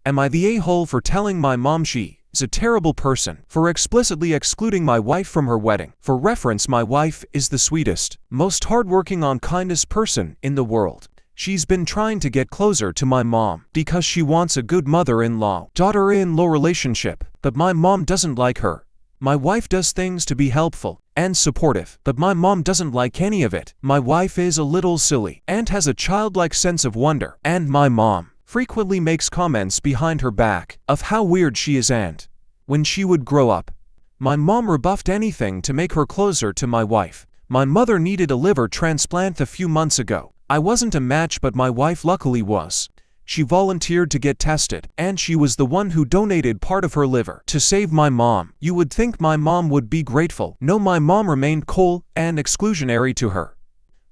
Am I the a-hole for telling my mom she is a terrible person, for explicitly excluding my wife from her wedding? For reference, my wife is the sweetest, most hardworking and kindest person in the world. She's been trying to get closer to my mom because she wants a good mother-in-law, daughter-in-law relationship, but my mom doesn't like her. My wife does things to be helpful and supportive, but my mom doesn't like any of it. My wife is a little silly and has a childlike sense of wonder, and my mom frequently makes comments behind her back of how weird she is, and when she would grow up. My mom rebuffed anything to make her closer to my wife. My mother needed a liver transplant a few months ago. I wasn't a match, but my wife luckily was. She volunteered to get tested, and she was the one who donated part of her liver to save my mom. You would think my mom would be grateful. No, my mom remained cold and exclusionary to her.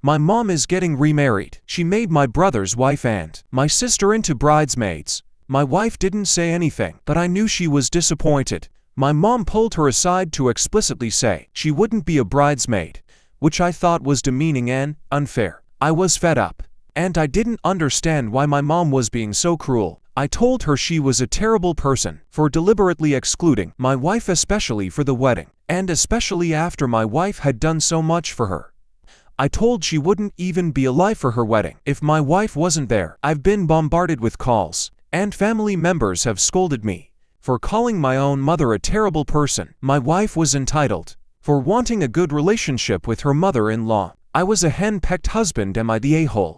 My mom is getting remarried. She made my brother's wife and my sister into bridesmaids. My wife didn't say anything, but I knew she was disappointed. My mom pulled her aside to explicitly say she wouldn't be a bridesmaid, which I thought was demeaning and unfair. I was fed up, and I didn't understand why my mom was being so cruel. I told her she was a terrible person for deliberately excluding my wife, especially for the wedding, and especially after my wife had done so much for her. I told she wouldn't even be alive for her wedding if my wife wasn't there. I've been bombarded with calls, and family members have scolded me for calling my own mother a terrible person. My wife was entitled for wanting a good relationship with her mother-in-law. I was a hen-pecked husband. Am I the a-hole?